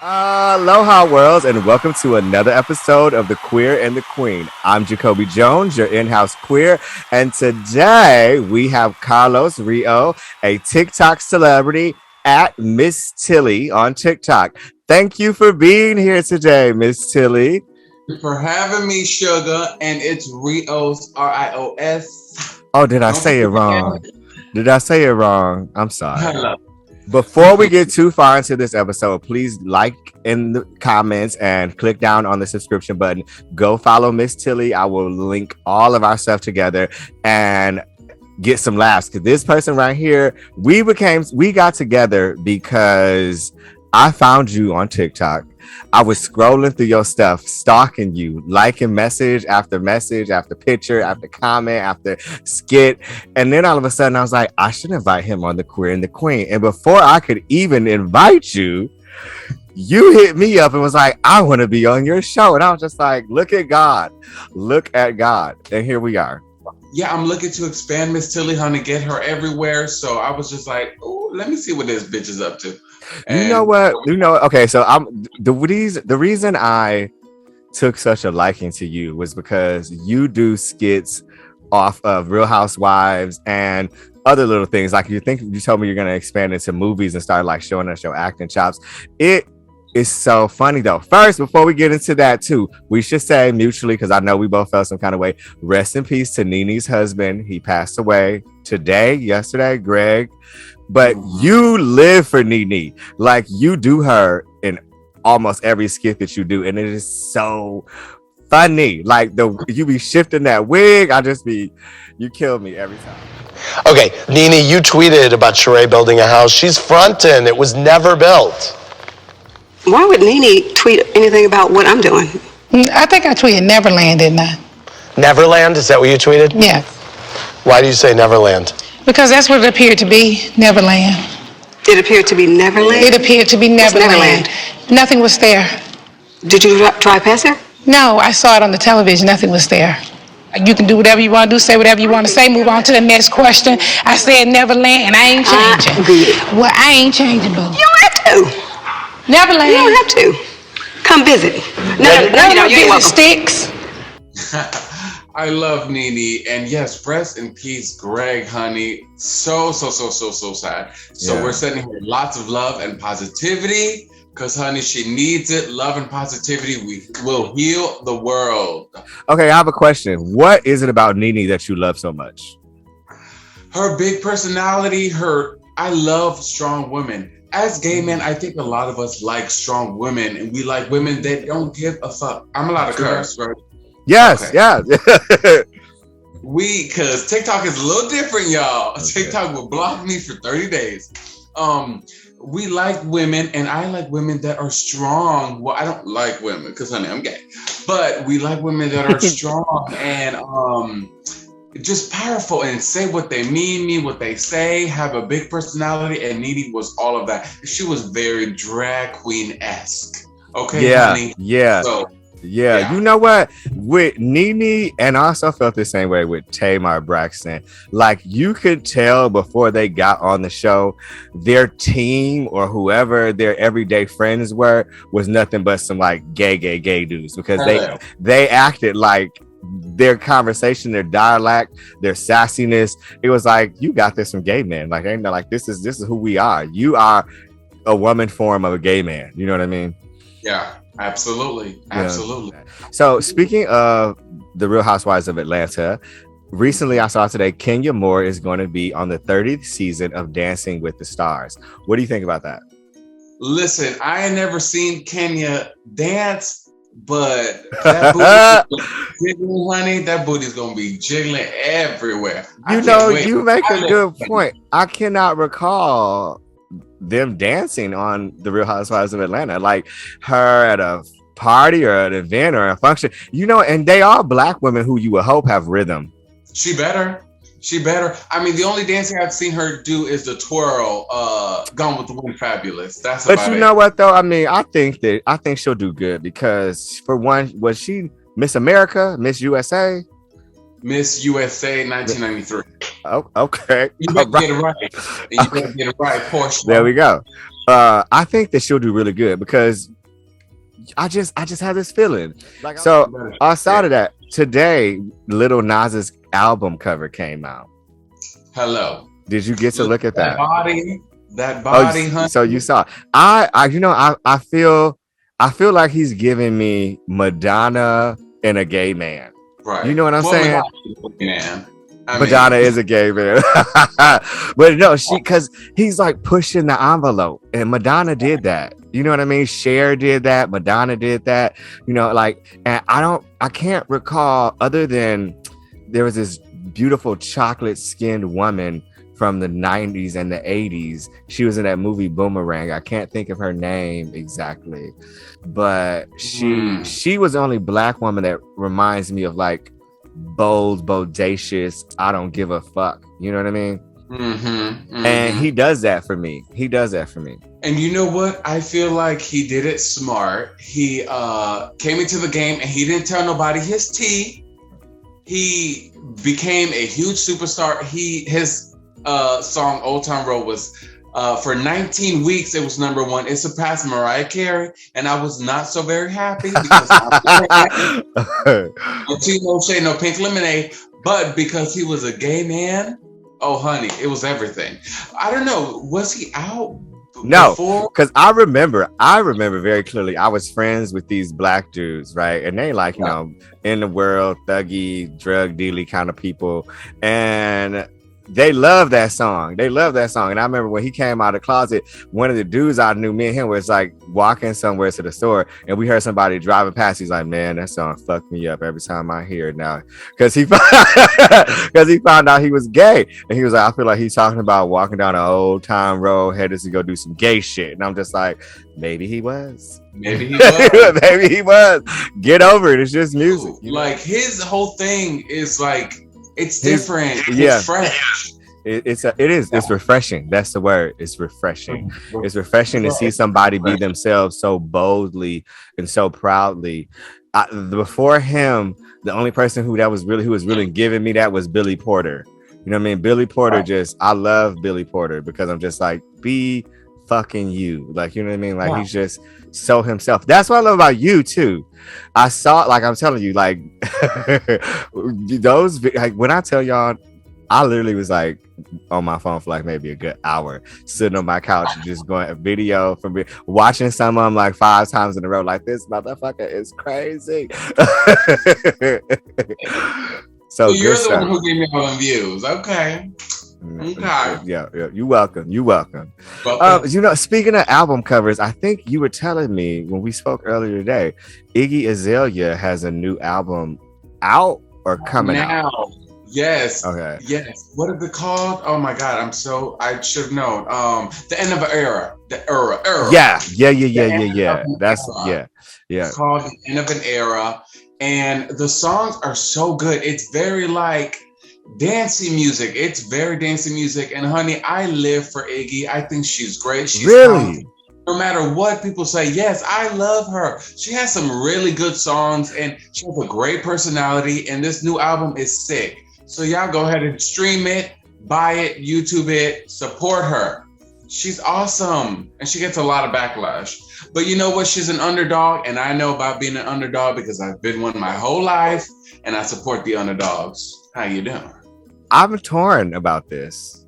Aloha worlds and welcome to another episode of The Queer and the Queen. I'm Jacobi Jones, your in-house queer, and today we have Carlos Rio, a TikTok celebrity at Miss Tilly on TikTok. Thank you for being here today, Miss Tilly. For having me, sugar, and it's Rios, R-I-O-S. Oh, did I say it wrong? Did I say it wrong? I'm sorry. Hello. Before we get too far into this episode, please like in the comments and click down on the subscription button. Go follow Miss Tilly. I will link all of our stuff together and get some laughs. Because this person right here, we got together because I found you on TikTok. I was scrolling through your stuff, stalking you, liking message after picture, after comment, after skit. And then all of a sudden I was like, I should invite him on The Queer and the Queen. And before I could even invite you, you hit me up and was like, I want to be on your show. And I was just like, look at God. Look at God. And here we are. Yeah, I'm looking to expand Miss Tilly, honey, get her everywhere. So I was just like, oh, let me see what this bitch is up to. And you know what? Okay, so the reason I took such a liking to you was because you do skits off of Real Housewives and other little things. Like you told me you're gonna expand into movies and start like showing us your acting chops. It is so funny though. First, before we get into that too, we should say mutually, because I know we both felt some kind of way. Rest in peace to Nene's husband. He passed away yesterday, Greg. But you live for Nene. Like you do her in almost every skit that you do. And it is so funny. Like you be shifting that wig. You kill me every time. Okay, Nene, you tweeted about Sheree building a house. She's fronting. It was never built. Why would Nene tweet anything about what I'm doing? I think I tweeted Neverland, didn't I? Neverland? Is that what you tweeted? Yeah. Why do you say Neverland? Because that's what it appeared to be, Neverland. It appeared to be Neverland? It appeared to be Neverland. Nothing was there. Did you drive past there? No, I saw it on the television. Nothing was there. You can do whatever you want to do, say whatever you want to say, move on to the next question. I said Neverland, and I ain't changing. Well, I ain't changing, boo. You don't have to. Neverland. You don't have to. Come visit. No, you visit Sticks. I love Nene, and yes, rest in peace, Greg, honey. So sad. So We're sending her lots of love and positivity, because, honey, she needs it. Love and positivity will heal the world. Okay, I have a question. What is it about Nene that you love so much? Her big personality, I love strong women. As gay men, I think a lot of us like strong women, and we like women that don't give a fuck. I'm allowed to curse, right? Yes, okay. Yeah. Because TikTok is a little different, y'all. Okay. TikTok will block me for 30 days. We like women, and I like women that are strong. Well, I don't like women because, honey, I'm gay. But we like women that are strong and just powerful and say what they mean what they say, have a big personality, and Nene was all of that. She was very drag queen-esque. Okay, yeah, honey? Yeah. So, yeah, you know what? With Nene, and I also felt the same way with Tamar Braxton. Like, you could tell before they got on the show, their team or whoever their everyday friends was nothing but some like gay dudes, because they acted like their conversation, their dialect, their sassiness. It was like, you got this from gay men. Like, ain't no, like this is who we are. You are a woman form of a gay man. You know what I mean? Yeah. Absolutely. So speaking of the Real Housewives of Atlanta, recently I saw today Kenya Moore is going to be on the 30th season of Dancing with the Stars. What do you think about that? Listen, I ain't never seen Kenya dance, but that booty jiggling, honey, that booty's gonna be jiggling everywhere. You make a good point. I cannot recall them dancing on the Real Housewives of Atlanta, like her at a party or an event or a function, and they are Black women who you would hope have rhythm. She better. I mean, the only dancing I've seen her do is the twirl, Gone with the Wind Fabulous. That's but about you it. know what though? I mean, I think she'll do good, because for one, was she Miss America, Miss USA? Miss USA 1993. Oh, okay. You better get it right. You better get it right, Portia. There we go. I think that she'll do really good because I just have this feeling. Like, so outside of that, today Lil Nas's album cover came out. Hello. Did you get to look at that? That body, honey. So you saw. I feel like he's giving me Madonna and a gay man. Right. You know what I'm saying? Man. Madonna is a gay man. But no, because he's like pushing the envelope, and Madonna did that. You know what I mean? Cher did that. Madonna did that. You know, like, and I can't recall other than there was this beautiful chocolate skinned woman from the 90s and the 80s. She was in that movie Boomerang. I can't think of her name exactly, but she was the only black woman that reminds me of like bold, bodacious, I don't give a fuck. You know what I mean? And he does that for me. And you know what? I feel like he did it smart. He came into the game and he didn't tell nobody his tea. He became a huge superstar. His song Old Town Road was for 19 weeks it was #1. It surpassed Mariah Carey, and I was not so very happy because no tea, no shade, no pink lemonade. But because he was a gay man, oh honey, it was everything. I don't know. Was he out? No, because I remember very clearly. I was friends with these black dudes, right? And they like, you know, in the world, thuggy, drug dealy kind of people. And they love that song. And I remember when he came out of the closet, one of the dudes I knew, me and him was like walking somewhere to the store, and we heard somebody driving past. He's like, man, that song fucked me up every time I hear it now. Because he found out he was gay. And he was like, I feel like he's talking about walking down an old time road, headed to go do some gay shit. And I'm just like, maybe he was. Maybe he was. Get over it. It's just music. Like, his whole thing is like, it's different. It's fresh. It is. It's refreshing. That's the word. It's refreshing. It's refreshing to see somebody be themselves so boldly and so proudly. Before him, the only person who was really giving me that was Billy Porter. You know what I mean? Billy Porter I love Billy Porter because I'm just like, be fucking you. Like, you know what I mean? Like, he's just so himself. That's what I love about you too. I saw, like, I'm telling you, like, those, like, when I tell y'all, I literally was like on my phone for like maybe a good hour, sitting on my couch and just going a video from watching some of them like 5 times in a row. Like, this motherfucker is crazy. So you're the one who gave me all them views. Okay. Yeah. You're welcome. You know, speaking of album covers, I think you were telling me when we spoke earlier today, Iggy Azalea has a new album out or coming out. Yes. Okay. Yes. What is it called? Oh my God! I should have known. The End of an Era. The era. Yeah. That's yeah. It's called The End of an Era, and the songs are so good. It's very like dancey music. It's very dancey music, and honey, I live for Iggy. I think she's great. She's really. No matter what people say, yes, I love her. She has some really good songs, and she has a great personality. And this new album is sick. So y'all go ahead and stream it, buy it, YouTube it, support her. She's awesome. And she gets a lot of backlash. But you know what? She's an underdog. And I know about being an underdog because I've been one my whole life. And I support the underdogs. How you doing? I'm torn about this.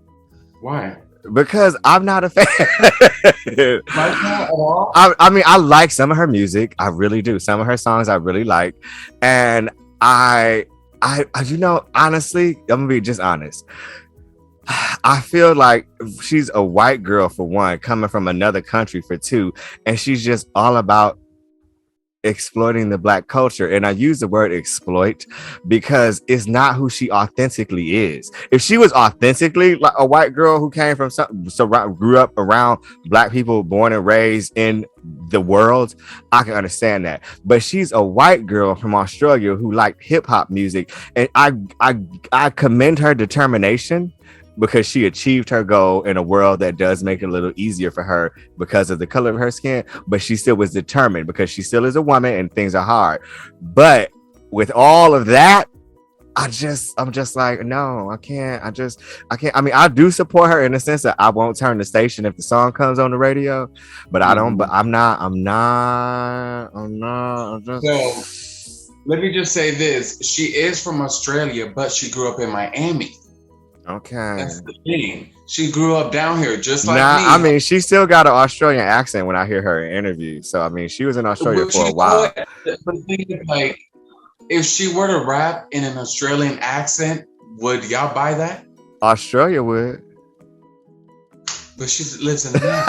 Why? Because I'm not a fan. I mean, I like some of her music. I really do. Some of her songs I really like. And I you know, honestly, I'm gonna be just honest. I feel like she's a white girl for one, coming from another country for two, and she's just all about exploiting the Black culture. And I use the word exploit because it's not who she authentically is. If she was authentically like a white girl who came from grew up around Black people, born and raised in the world, I can understand that. But she's a white girl from Australia who liked hip hop music, and I commend her determination, because she achieved her goal in a world that does make it a little easier for her because of the color of her skin. But she still was determined because she still is a woman and things are hard. But with all of that, I'm just like, no, I can't. I can't. I mean, I do support her in the sense that I won't turn the station if the song comes on the radio, but I don't. But I'm not. So let me just say this: she is from Australia, but she grew up in Miami. Okay, that's the thing. She grew up down here, just like me. I mean, she still got an Australian accent when I hear her in interviews. So I mean, she was in Australia for a while. Like, if she were to rap in an Australian accent, would y'all buy that? Australia would. But she lives in America.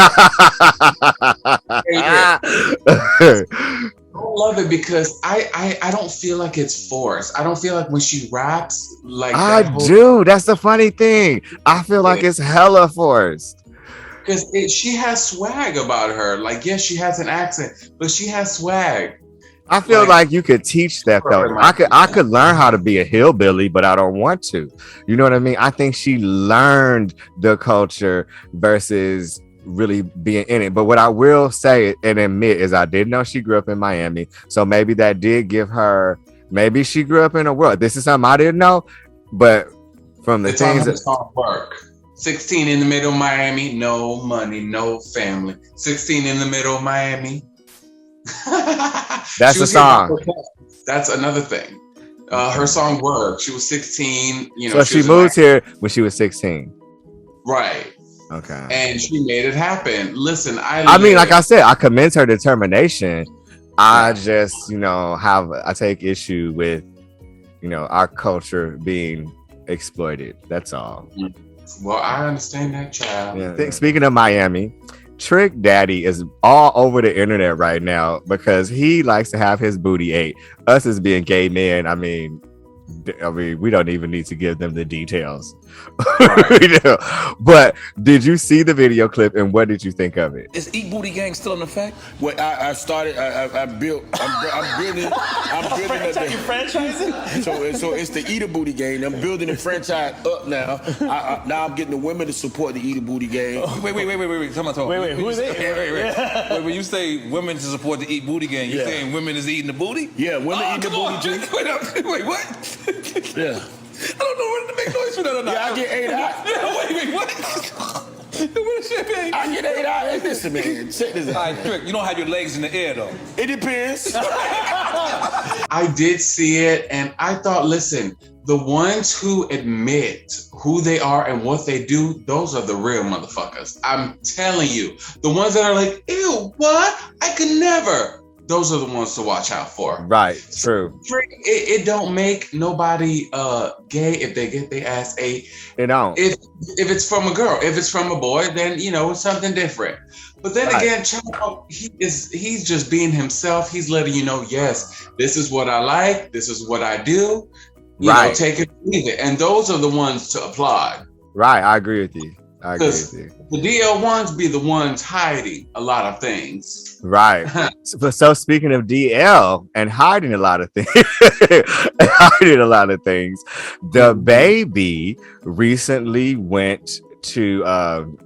I love it because I don't feel like it's forced. I don't feel like when she raps like do. That's the funny thing. I feel like it's hella forced. Because she has swag about her. Like, yes, she has an accent, but she has swag. I feel like you could teach that though. I could learn how to be a hillbilly, but I don't want to. You know what I mean? I think she learned the culture versus really being in it. But what I will say and admit is I did know she grew up in Miami. So maybe that did give her, maybe she grew up in a world. This is something I didn't know, but from the things that song work. 16 in the middle of Miami, no money, no family. 16 in the middle of Miami. That's the song. That's another thing. Her song worked. She was 16. You know, so she moved here when she was 16. Right. Okay. And she made it happen. Listen, I mean, like I said, I commend her determination. I just, I take issue with, our culture being exploited. That's all. Well, I understand that, child. Yeah. Speaking of Miami, Trick Daddy is all over the internet right now because he likes to have his booty ate. Us as being gay men, I mean, we don't even need to give them the details. We do. But did you see the video clip and what did you think of it? Is Eat Booty Gang still in effect? Well, I started. I'm building. I'm building a franchising. So it's the Eat a Booty Gang. I'm building the franchise up now. Now I'm getting the women to support the Eat a Booty Gang. Wait. Come on. Wait. Who is it? Wait. When you say women to support the Eat Booty Gang, you saying women is eating the booty? Yeah, women eating the booty. Wait, what? Yeah. I don't know whether to make noise for that or not. Yeah, I get 8 out. Wait, what? I get 8 out. Hey, listen, man. Check this out. All right, Trick, you don't have your legs in the air, though. It depends. I did see it, and I thought, listen, the ones who admit who they are and what they do, those are the real motherfuckers. I'm telling you. The ones that are like, ew, what? I could never. Those are the ones to watch out for. Right, true. It don't make nobody gay if they get their ass ate. It don't. If it's from a girl, if it's from a boy, then it's something different. But then again, child, he's just being himself. He's letting you know, yes, this is what I like, this is what I do. You know, take it, leave it. And those are the ones to applaud. Right, I agree with you. The DL ones be the ones hiding a lot of things. Right. So speaking of DL and hiding a lot of things, the baby recently went to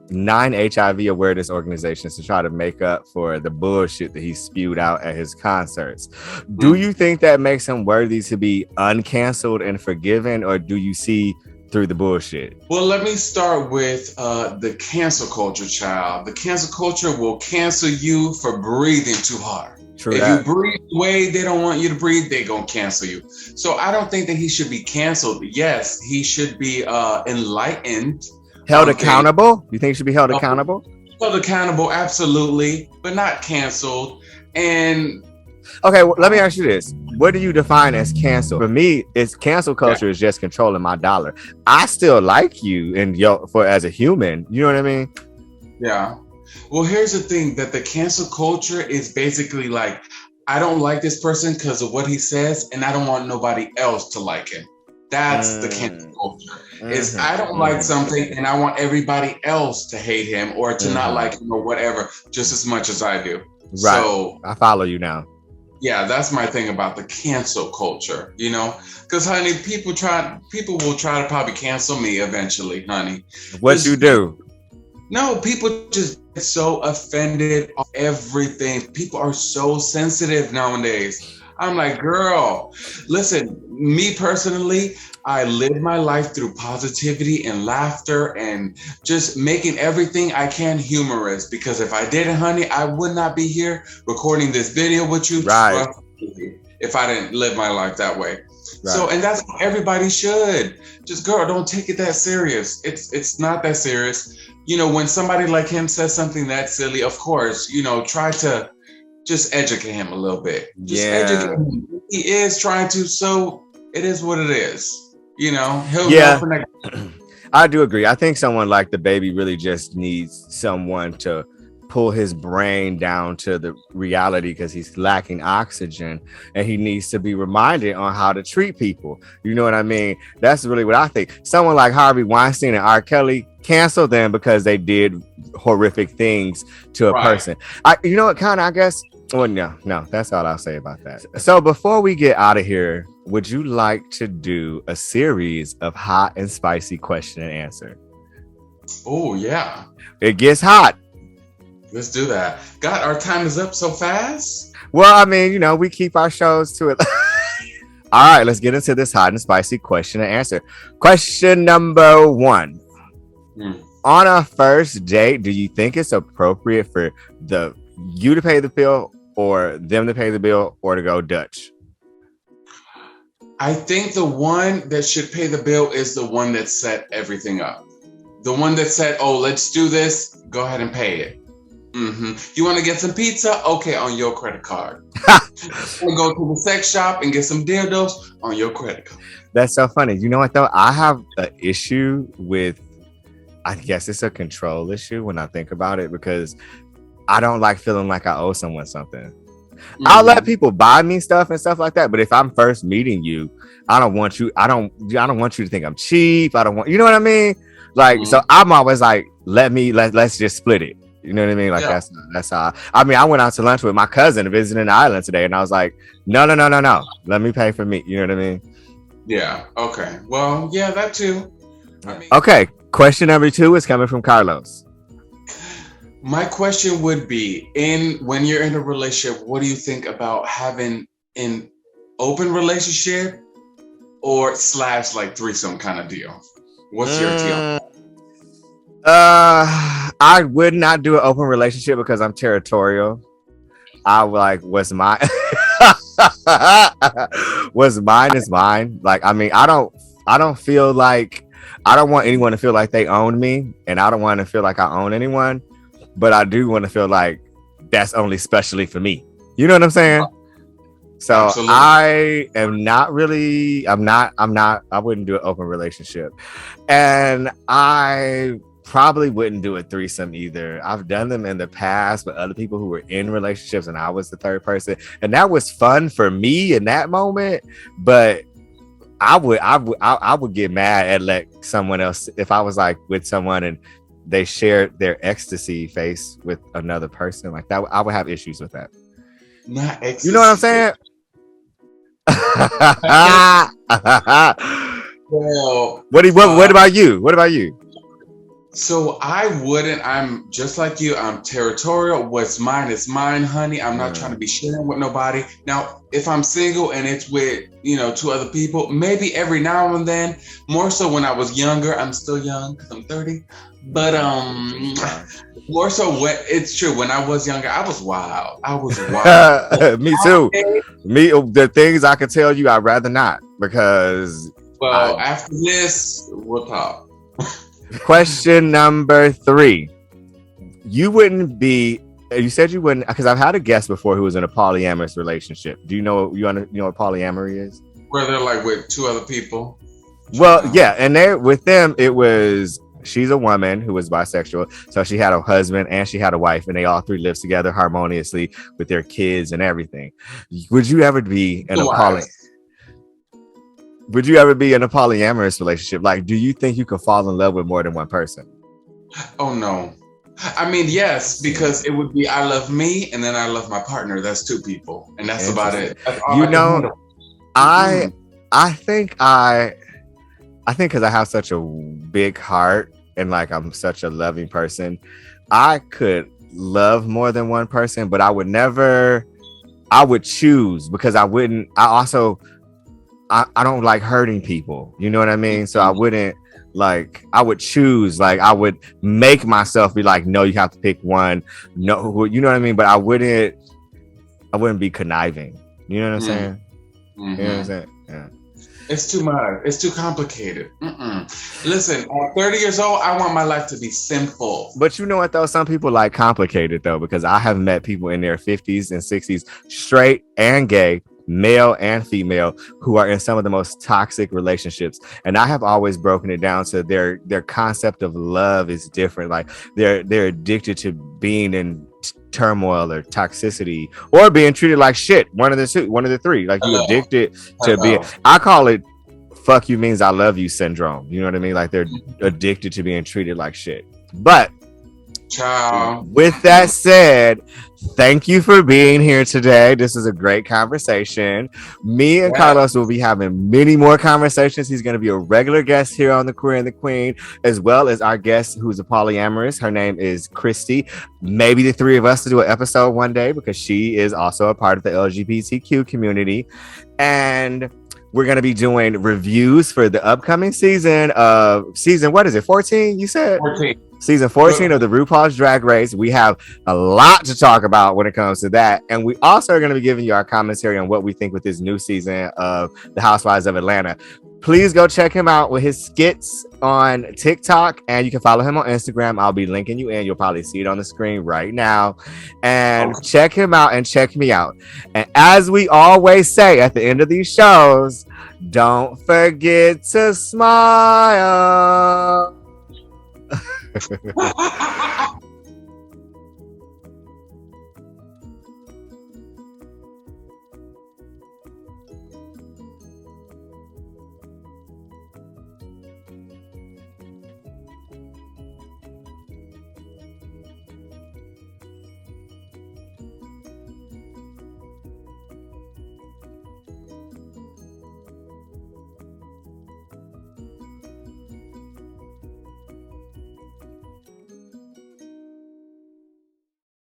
9 HIV awareness organizations to try to make up for the bullshit that he spewed out at his concerts. Do you think that makes him worthy to be uncanceled and forgiven, or do you see through the bullshit? Well, let me start with the cancel culture, child. The cancel culture will cancel you for breathing too hard. True if that. you breathe the way they don't want you to breathe, they're going to cancel you. So I don't think that he should be canceled. Yes, he should be enlightened. Held accountable? You think he should be held accountable? Held accountable, absolutely, but not canceled. And okay, well, let me ask you this. What do you define as cancel? For me, it's cancel culture is just controlling my dollar. I still like you as a human. You know what I mean? Yeah. Well, here's the thing, that the cancel culture is basically like, I don't like this person because of what he says, and I don't want nobody else to like him. That's the cancel culture. Is I don't like something and I want everybody else to hate him or to not like him or whatever, just as much as I do. Right. So I follow you now. Yeah, that's my thing about the cancel culture, because honey, people will try to probably cancel me eventually, honey. What you do? No, people just get so offended of everything. People are so sensitive nowadays. I'm like, girl, listen, me personally, I live my life through positivity and laughter and just making everything I can humorous. Because if I didn't, honey, I would not be here recording this video with you. Right. If I didn't live my life that way. Right. So, and that's how everybody should. Just, girl, don't take it that serious. It's not that serious. You know, when somebody like him says something that silly, of course, you know, try to just educate him a little bit. Just educate him. He is trying to, so it is what it is. You know, he'll know for next. I do agree. I think someone like the baby really just needs someone to pull his brain down to the reality because he's lacking oxygen and he needs to be reminded on how to treat people. You know what I mean? That's really what I think. Someone like Harvey Weinstein and R. Kelly, cancel them because they did horrific things to a person. You know what, kind of, I guess. Well, no, that's all I'll say about that. So before we get out of here, would you like to do a series of hot and spicy question and answer? Oh, yeah. It gets hot. Let's do that. God, our time is up so fast. Well, I mean, you know, we keep our shows to it. All right, let's get into this hot and spicy question and answer. Question number 1. On a first date, do you think it's appropriate for you to pay the bill or them to pay the bill or to go Dutch? I think the one that should pay the bill is the one that set everything up. The one that said, oh, let's do this. Go ahead and pay it. You want to get some pizza? Okay, on your credit card. You go to the sex shop and get some dildos on your credit card. That's so funny. You know what, though? I have an issue with, I guess it's a control issue when I think about it, because I don't like feeling like I owe someone something. I'll let people buy me stuff and stuff like that, but if I'm first meeting you, I don't want you to think I'm cheap. I don't want, you know what I mean? Like, so I'm always like, let's just split it. You know what I mean? Like, that's how I mean, I went out to lunch with my cousin visiting the island today, and I was like, no. Let me pay for me. You know what I mean? Yeah. Okay. Well, yeah, that too. I mean, okay. Question number 2 is coming from Carlos. My question would be, when you're in a relationship, what do you think about having an open relationship or / like threesome kind of deal? What's your deal? I would not do an open relationship because I'm territorial. I like what's mine. What's mine is mine. Like, I mean, I don't feel like, I don't want anyone to feel like they own me, and I don't want to feel like I own anyone. But I do want to feel like that's only specially for me. You know what I'm saying? So absolutely. I wouldn't do an open relationship. And I probably wouldn't do a threesome either. I've done them in the past with other people who were in relationships and I was the third person. And that was fun for me in that moment. But I would get mad at like someone else if I was like with someone and they shared their ecstasy face with another person like that. I would have issues with that. Not ecstasy. You know what I'm saying? Well, what about you? What about you? So I wouldn't. I'm just like you. I'm territorial. What's mine is mine, honey. I'm not trying to be sharing with nobody. Now, if I'm single and it's with, 2 other people, maybe every now and then. More so when I was younger. I'm still young because I'm 30. But more so when it's true. When I was younger, I was wild. Me too. The things I could tell you, I'd rather not because. Well, after this, we'll talk. Question number 3. You said you wouldn't, because I've had a guest before who was in a polyamorous relationship. Do you know what polyamory is? Where they're like with 2 other people. Well, yeah, and with them it was, she's a woman who was bisexual, so she had a husband and she had a wife, and they all 3 lived together harmoniously with their kids and everything. Would you ever be in a polyamorous relationship? Like, do you think you could fall in love with more than one person? Oh, no. I mean, yes, because it would be I love me and then I love my partner. That's 2 people. And that's about it. That's I think because I have such a big heart and like I'm such a loving person, I could love more than one person, but I I would choose because I wouldn't. I don't like hurting people. You know what I mean? So I wouldn't like. I would choose. Like I would make myself be like, no, you have to pick one. No, you know what I mean? But I wouldn't be conniving. You know what I'm saying? You know what I'm saying? Yeah. It's too much. It's too complicated. Listen, at 30 years old, I want my life to be simple. But you know what, though? Some people like complicated, though, because I have met people in their 50s and 60s, straight and gay, male and female, who are in some of the most toxic relationships. And I have always broken it down to their concept of love is different. Like they're addicted to being in turmoil or toxicity or being treated like shit. One of the three. Like you addicted to being. I call it "fuck you means I love you" syndrome. You know what I mean? Like they're addicted to being treated like shit. But with that said, thank you for being here today. This is a great conversation. Me and Carlos will be having many more conversations. He's going to be a regular guest here on The Queer and the Queen, as well as our guest who's a polyamorous. Her name is Christy. Maybe the three of us to do an episode one day because she is also a part of the LGBTQ community. And we're going to be doing reviews for the upcoming season of what is it? 14, you said? 14. Season 14 of the RuPaul's Drag Race. We have a lot to talk about when it comes to that. And we also are going to be giving you our commentary on what we think with this new season of The Housewives of Atlanta. Please go check him out with his skits on TikTok, and you can follow him on Instagram. I'll be linking you in. You'll probably see it on the screen right now. And check him out and check me out. And as we always say at the end of these shows, don't forget to smile.